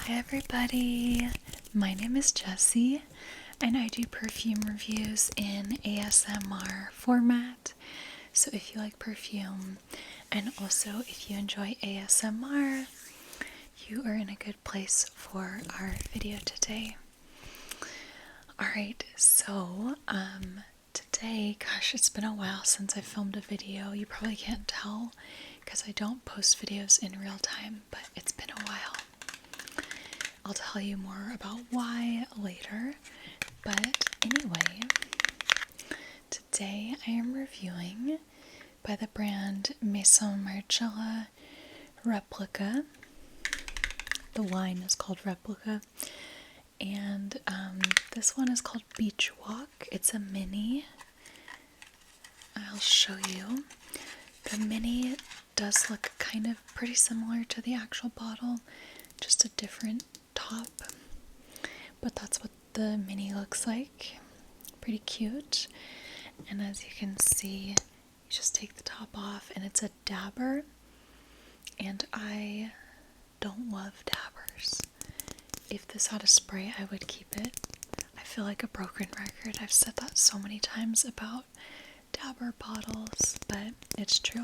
Hi everybody, my name is Jessie and I do perfume reviews in ASMR format. So if you like perfume and also if you enjoy ASMR, you are in a good place for our video today. Alright, so today, gosh, it's been a while since I filmed a video. You probably can't tell because I don't post videos in real time, but it's been a while. I'll tell you more about why later, but anyway, today I am reviewing by the brand Maison Margiela Replica. The line is called Replica, and this one is called Beach Walk. It's a mini. I'll show you. The mini does look kind of pretty similar to the actual bottle, just a different top, but that's what the mini looks like. Pretty cute. And as you can see, you just take the top off and it's a dabber, and I don't love dabbers. If this had a spray, I would keep it. I feel like a broken record. I've said that so many times about dabber bottles, but it's true.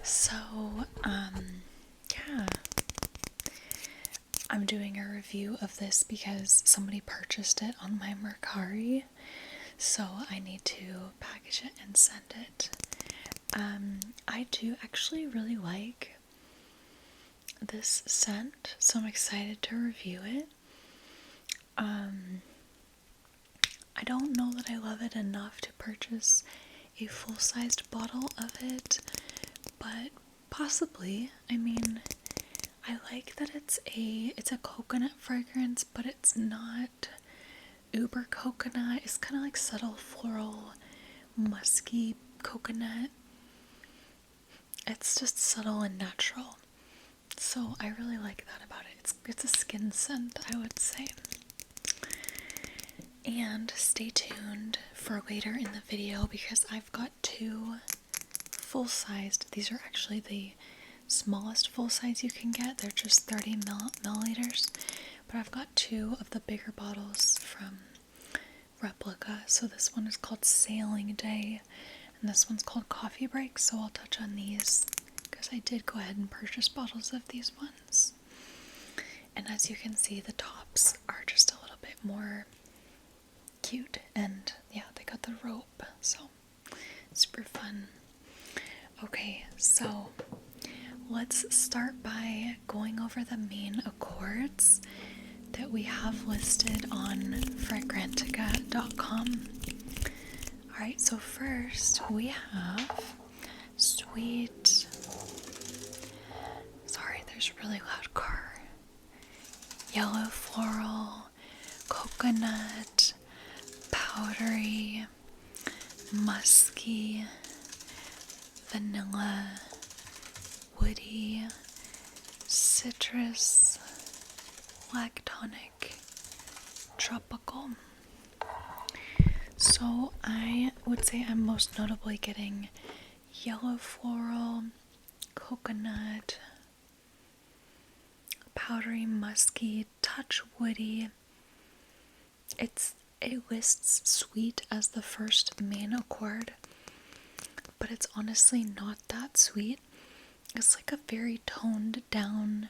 So yeah, I'm doing a review of this because somebody purchased it on my Mercari, so I need to package it and send it. I do actually really like this scent, so I'm excited to review it. I don't know that I love it enough to purchase a full-sized bottle of it, but possibly. I mean, I like that it's a coconut fragrance, but it's not uber coconut. It's kind of like subtle floral, musky coconut. It's just subtle and natural. So I really like that about it. It's a skin scent, I would say. And stay tuned for later in the video because I've got two full-sized. These are actually the smallest full size you can get. They're just 30 milliliters, but I've got two of the bigger bottles from Replica. So this one is called Sailing Day and this one's called Coffee Break, so I'll touch on these because I did go ahead and purchase bottles of these ones. And as you can see, the tops are just a little bit more cute, and yeah, they got the rope, so super fun. Okay, so let's start by going over the main accords that we have listed on Fragrantica.com. Alright, so first we have sweet. Sorry, there's a really loud car. Yellow floral, coconut, powdery, musky, vanilla, woody, citrus, lactonic, tropical. So I would say I'm most notably getting yellow floral, coconut, powdery, musky, touch woody. It lists sweet as the first main accord, but it's honestly not that sweet. It's like a very toned down,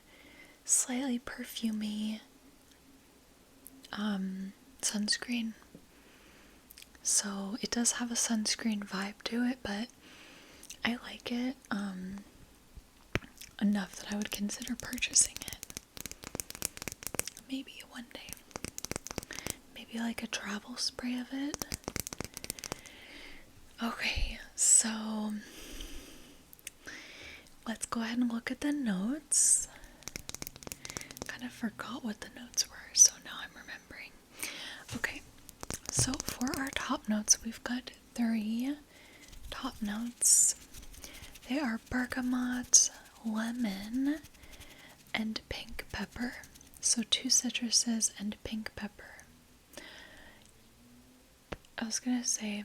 slightly perfumey sunscreen. So it does have a sunscreen vibe to it, but I like it enough that I would consider purchasing it. Maybe one day. Maybe like a travel spray of it. Okay, so let's go ahead and look at the notes. Kind of forgot what the notes were, so now I'm remembering. Okay, so for our top notes, we've got 3 top notes. They are bergamot, lemon, and pink pepper. So 2 citruses and pink pepper. I was gonna say,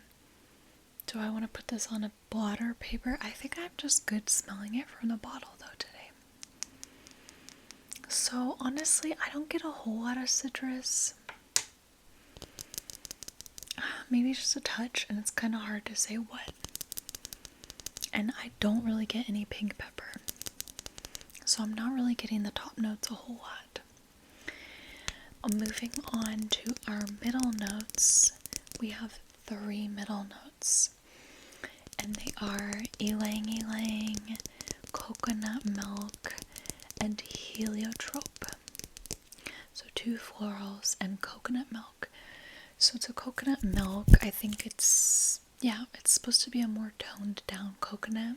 do I want to put this on a blotter paper? I think I'm just good smelling it from the bottle though today. So So honestly, I don't get a whole lot of citrus. Maybe just a touch, and it's kind of hard to say what. And I don't really get any pink pepper. So I'm not really getting the top notes a whole lot. Moving on to our middle notes, we have 3 middle notes. And they are ylang ylang, coconut milk, and heliotrope. So 2 florals and coconut milk. So it's a coconut milk. I think it's supposed to be a more toned down coconut.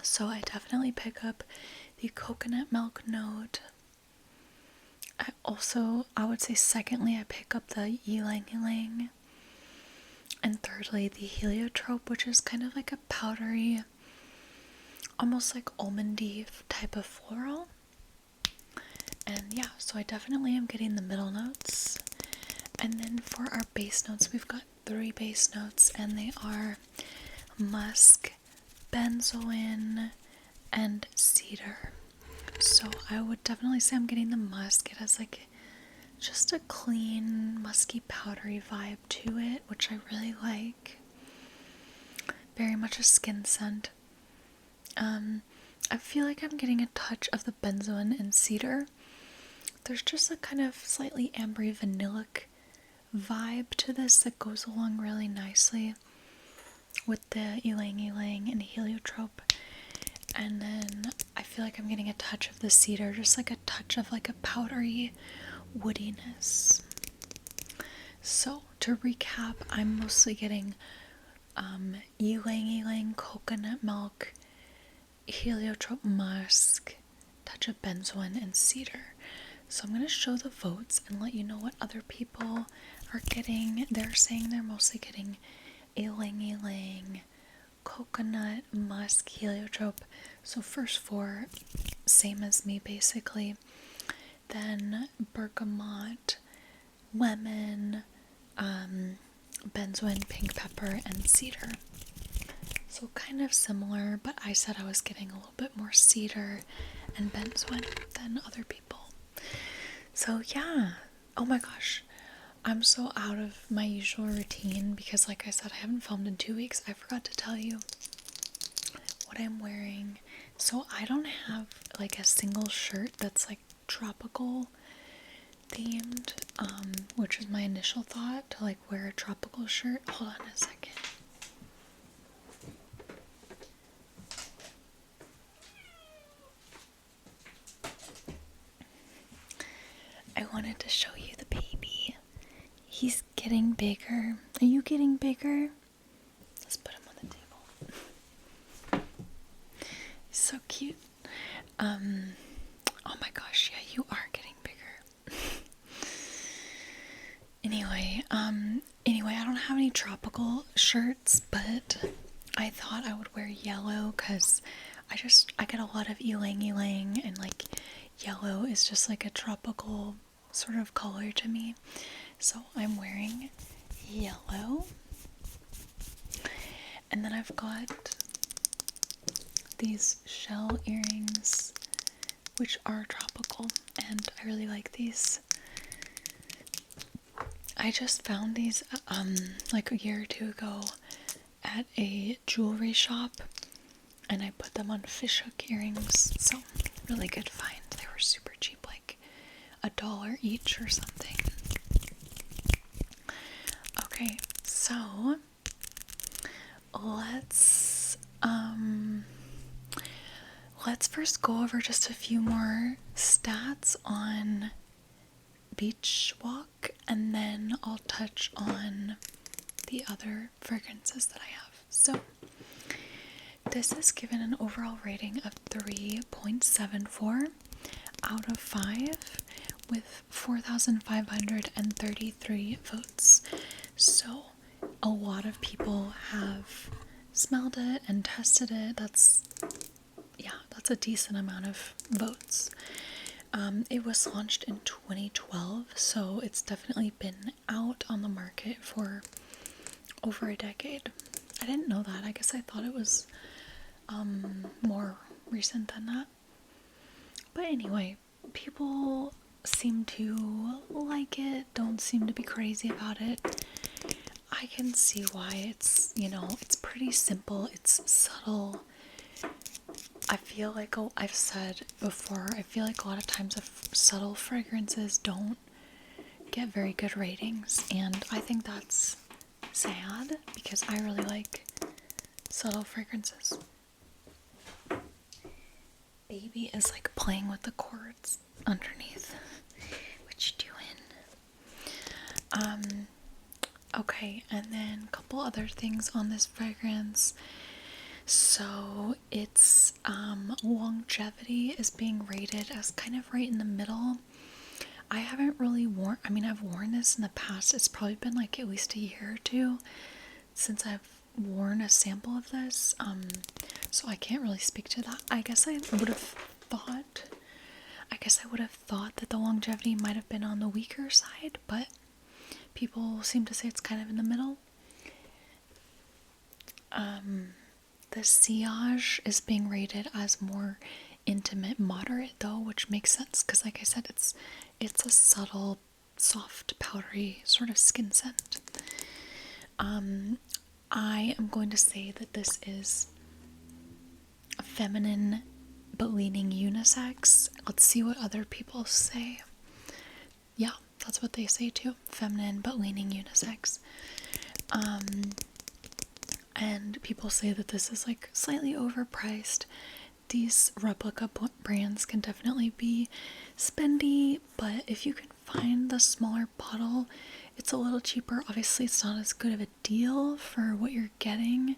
So I definitely pick up the coconut milk note. I would say secondly, I pick up the ylang ylang. And thirdly, the heliotrope, which is kind of like a powdery, almost like almondy type of floral. And yeah, so I definitely am getting the middle notes. And then for our base notes, we've got 3 base notes, and they are musk, benzoin, and cedar. So I would definitely say I'm getting the musk. It has like just a clean, musky, powdery vibe to it, which I really like. Very much a skin scent. I feel like I'm getting a touch of the benzoin and cedar. There's just a kind of slightly ambery vanillic vibe to this that goes along really nicely with the ylang ylang and heliotrope. And then I feel like I'm getting a touch of the cedar, just like a touch of like a powdery woodiness. So to recap, I'm mostly getting ylang ylang, coconut milk, heliotrope, musk, touch of benzoin, and cedar. So I'm going to show the votes and let you know what other people are getting. They're saying they're mostly getting ylang ylang, coconut, musk, heliotrope. So first 4, same as me basically. Then bergamot, lemon, benzoin, pink pepper, and cedar. So kind of similar, but I said I was getting a little bit more cedar and benzoin than other people. So yeah, oh my gosh, I'm so out of my usual routine because like I said, I haven't filmed in 2 weeks. I forgot to tell you what I'm wearing. So I don't have like a single shirt that's like tropical themed, which is my initial thought, to like wear a tropical shirt. Hold on a second. I wanted to show you the baby. He's getting bigger. Are you getting bigger? Let's put him on the table. He's so cute. Oh my gosh, yeah, you are getting bigger. Anyway, I don't have any tropical shirts, but I thought I would wear yellow because I get a lot of ylang ylang, and like yellow is just like a tropical sort of color to me. So I'm wearing yellow. And then I've got these shell earrings, which are tropical, and I really like these. I just found these like a year or 2 ago at a jewelry shop, and I put them on fishhook earrings. So really good find. They were super cheap, like $1 each or something. Okay, so let's first go over just a few more stats on Beach Walk, and then I'll touch on the other fragrances that I have. So this is given an overall rating of 3.74 out of 5 with 4,533 votes. So a lot of people have smelled it and tested it. That's a decent amount of votes. It was launched in 2012, so it's definitely been out on the market for over a decade. I didn't know that. I guess I thought it was more recent than that. But anyway, people seem to like it, don't seem to be crazy about it. I can see why. It's, you know, it's pretty simple, it's subtle. I feel like, I've said before, I feel like a lot of times subtle fragrances don't get very good ratings, and I think that's sad because I really like subtle fragrances. Baby is like playing with the cords underneath. What you doing? Okay, and then a couple other things on this fragrance. So its longevity is being rated as kind of right in the middle. I haven't really worn, I mean, I've worn this in the past. It's probably been like at least a year or two since I've worn a sample of this. So I can't really speak to that. I guess I would have thought that the longevity might have been on the weaker side, but people seem to say it's kind of in the middle. The sillage is being rated as more intimate, moderate though, which makes sense because, like I said, it's a subtle, soft, powdery sort of skin scent. I am going to say that this is a feminine but leaning unisex. Let's see what other people say. Yeah, that's what they say too. Feminine but leaning unisex. And people say that this is like slightly overpriced. These replica brands can definitely be spendy, but if you can find the smaller bottle, it's a little cheaper. Obviously, it's not as good of a deal for what you're getting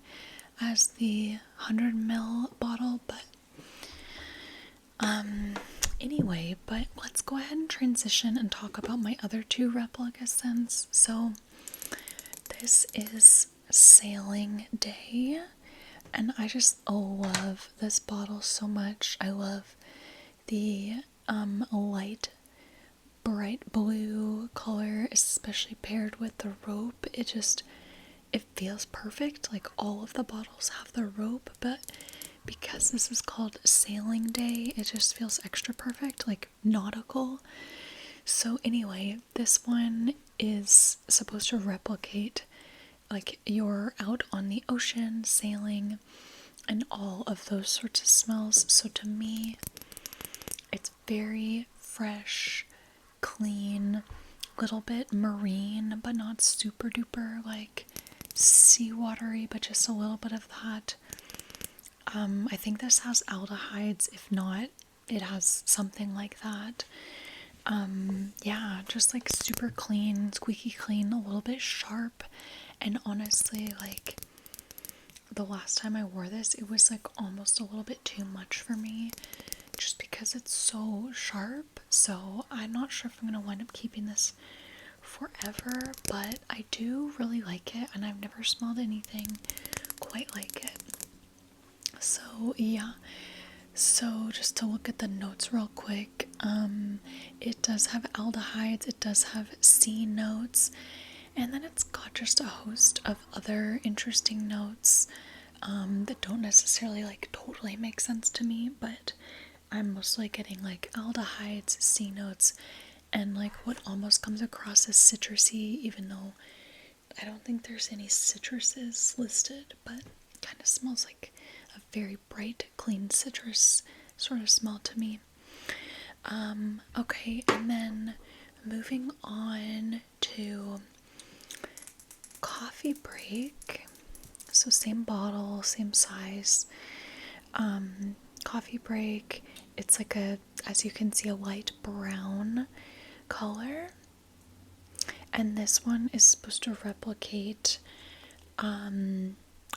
as the 100 ml bottle, but anyway, but let's go ahead and transition and talk about my other two replica scents. So this is Sailing Day, and I just love this bottle so much. I love the light bright blue color, especially paired with the rope. It feels perfect. Like, all of the bottles have the rope, but because this is called Sailing Day, it just feels extra perfect, like nautical. So anyway, this one is supposed to replicate like you're out on the ocean sailing and all of those sorts of smells. So to me, it's very fresh, clean, little bit marine, but not super duper like seawatery, but just a little bit of that. I think this has aldehydes. If not, it has something like that. Yeah, just like super clean, squeaky clean, a little bit sharp. And honestly, like, the last time I wore this, it was like almost a little bit too much for me, just because it's so sharp. So I'm not sure if I'm gonna wind up keeping this forever, but I do really like it, and I've never smelled anything quite like it. So yeah, so just to look at the notes real quick, it does have aldehydes, it does have C notes, and then it's got just a host of other interesting notes that don't necessarily like totally make sense to me, but I'm mostly getting like aldehydes, C notes, and like what almost comes across as citrusy, even though I don't think there's any citruses listed, but kind of smells like a very bright, clean citrus sort of smell to me. Okay, and then moving on to Coffee Break. So same bottle, same size. Coffee Break, it's like as you can see, a light brown color. And this one is supposed to replicate,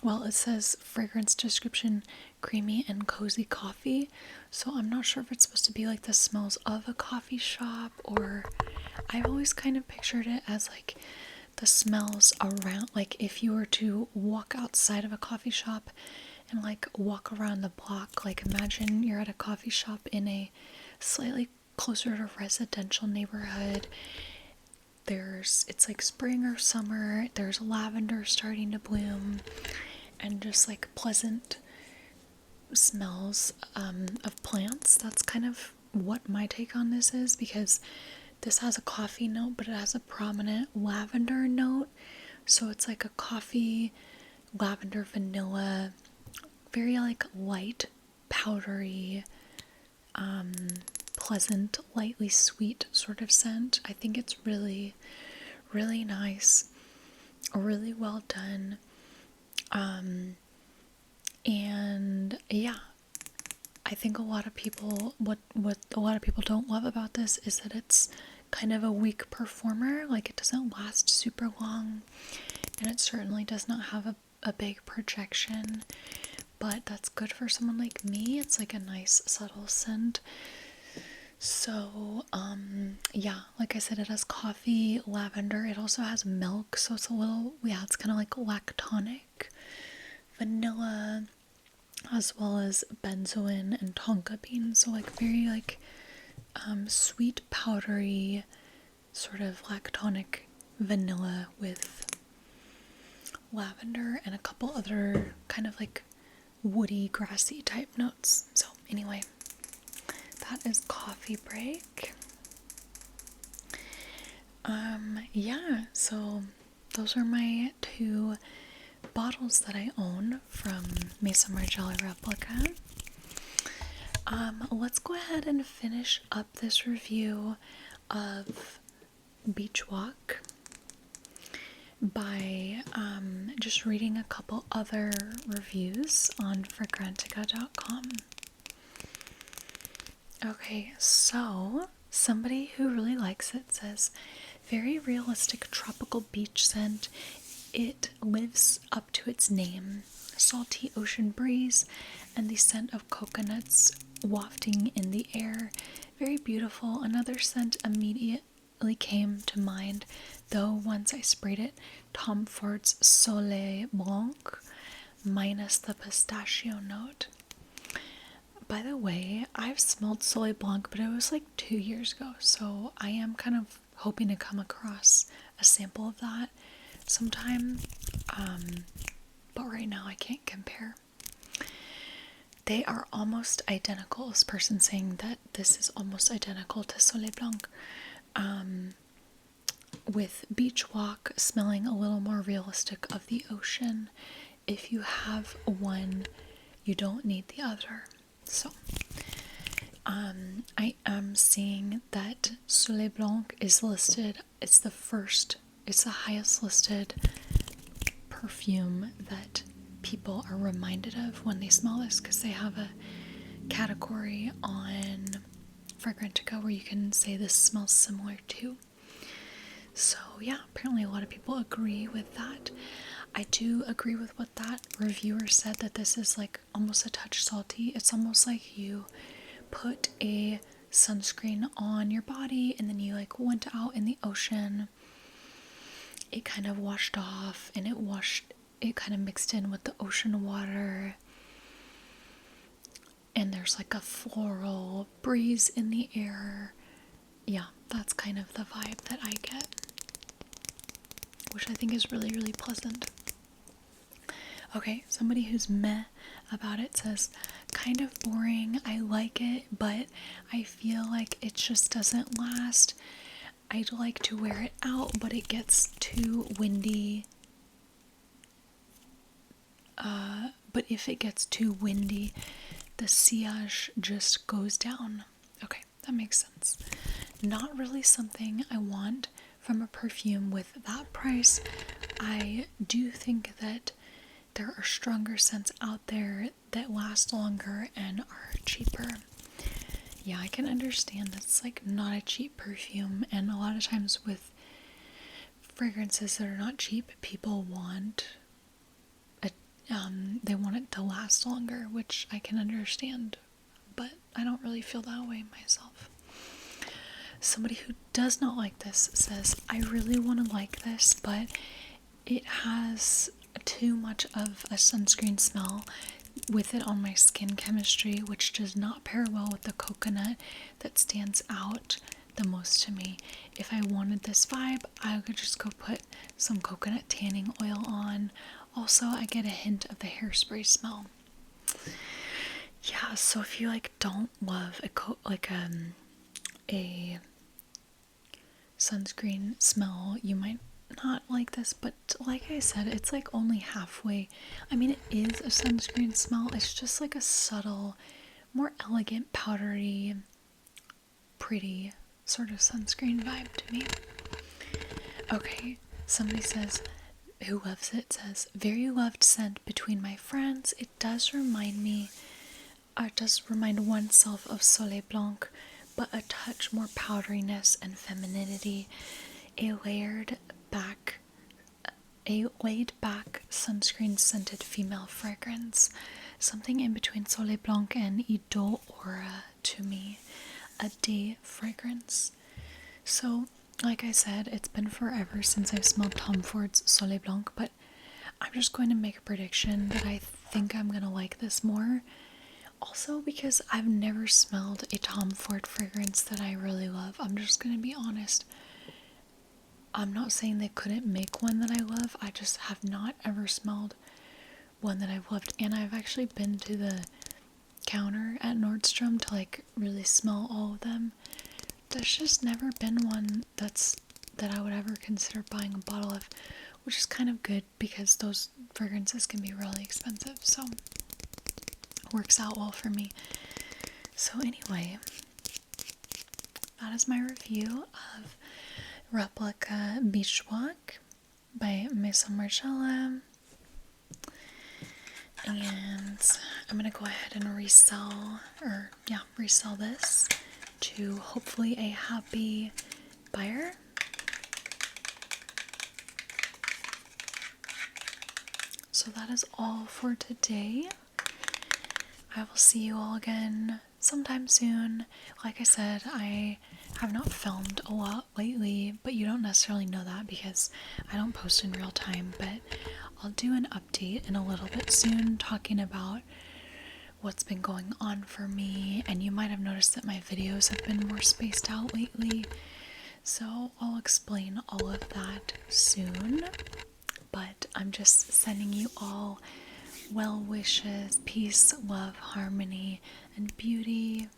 well, it says fragrance description, creamy and cozy coffee. So I'm not sure if it's supposed to be like the smells of a coffee shop, or I've always kind of pictured it as like the smells around, like if you were to walk outside of a coffee shop and like walk around the block, like imagine you're at a coffee shop in a slightly closer to residential neighborhood. It's like spring or summer, there's lavender starting to bloom, and just like pleasant smells of plants. That's kind of what my take on this is, because this has a coffee note, but it has a prominent lavender note. So it's like a coffee, lavender, vanilla, very like light, powdery, pleasant, lightly sweet sort of scent. I think it's really, really nice, really well done. And yeah, I think a lot of people, what a lot of people don't love about this is that it's kind of a weak performer. Like, it doesn't last super long, and it certainly does not have a big projection, but that's good for someone like me. It's like a nice subtle scent. So yeah, like I said, it has coffee, lavender. It also has milk, so it's a little, yeah, it's kind of like lactonic, vanilla, as well as benzoin and tonka bean. So like very like sweet, powdery, sort of lactonic vanilla with lavender and a couple other kind of like woody, grassy type notes. So anyway, that is Coffee Break. Yeah, so those are my 2 bottles that I own from Maison Margiela Replica. Let's go ahead and finish up this review of Beach Walk by just reading a couple other reviews on Fragrantica.com. Okay, so somebody who really likes it says, very realistic tropical beach scent. It lives up to its name. Salty ocean breeze and the scent of coconuts wafting in the air. Very beautiful. Another scent immediately came to mind, though once I sprayed it, Tom Ford's Soleil Blanc, minus the pistachio note. By the way, I've smelled Soleil Blanc, but it was like 2 years ago, so I am kind of hoping to come across a sample of that sometime, but right now I can't compare. They are almost identical. This person saying that this is almost identical to Soleil Blanc, with Beach Walk smelling a little more realistic of the ocean. If you have one, you don't need the other. So I am seeing that Soleil Blanc is listed. It's the highest listed perfume that people are reminded of when they smell this, because they have a category on Fragrantica where you can say this smells similar to. So yeah, apparently a lot of people agree with that. I do agree with what that reviewer said, that this is like almost a touch salty. It's almost like you put a sunscreen on your body and then you like went out in the ocean. It kind of washed off and it kind of mixed in with the ocean water. And there's like a floral breeze in the air. Yeah, that's kind of the vibe that I get, which I think is really, really pleasant. Okay, somebody who's meh about it says, kind of boring. I like it, but I feel like it just doesn't last. I'd like to wear it out, but it gets too windy. But if it gets too windy, the sillage just goes down. Okay, that makes sense. Not really something I want from a perfume with that price. I do think that there are stronger scents out there that last longer and are cheaper. Yeah, I can understand that's like not a cheap perfume, and a lot of times with fragrances that are not cheap, people want they want it to last longer, which I can understand, but I don't really feel that way myself. Somebody who does not like this says, I really want to like this, but it has too much of a sunscreen smell with it on my skin chemistry, which does not pair well with the coconut that stands out the most to me. If I wanted this vibe, I could just go put some coconut tanning oil on. Also, I get a hint of the hairspray smell. Yeah, so if you like don't love a sunscreen smell, you might not like this, but like I said, it's like only halfway. I mean, it is a sunscreen smell. It's just like a subtle, more elegant, powdery, pretty sort of sunscreen vibe to me. Okay, somebody says, who loves it, says, very loved scent between my friends. It does remind me, or it does remind oneself of Soleil Blanc, but a touch more powderiness and femininity. A laid back sunscreen scented female fragrance. Something in between Soleil Blanc and Idole Aura to me. A day fragrance. So, like I said, it's been forever since I've smelled Tom Ford's Soleil Blanc, but I'm just going to make a prediction that I think I'm going to like this more. Also, because I've never smelled a Tom Ford fragrance that I really love. I'm just going to be honest. I'm not saying they couldn't make one that I love. I just have not ever smelled one that I've loved. And I've actually been to the counter at Nordstrom to like really smell all of them. There's just never been one that I would ever consider buying a bottle of, which is kind of good because those fragrances can be really expensive. So works out well for me. So anyway, that is my review of Replica Beach Walk by Maison Margiela. And I'm gonna go ahead and resell this to hopefully a happy buyer. So that is all for today. I will see you all again sometime soon. Like I said, I have not filmed a lot lately, but you don't necessarily know that because I don't post in real time. But I'll do an update in a little bit soon talking about what's been going on for me. And you might have noticed that my videos have been more spaced out lately. So I'll explain all of that soon. But I'm just sending you all well wishes, peace, love, harmony, and beauty.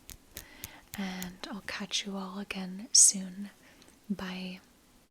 And I'll catch you all again soon. Bye.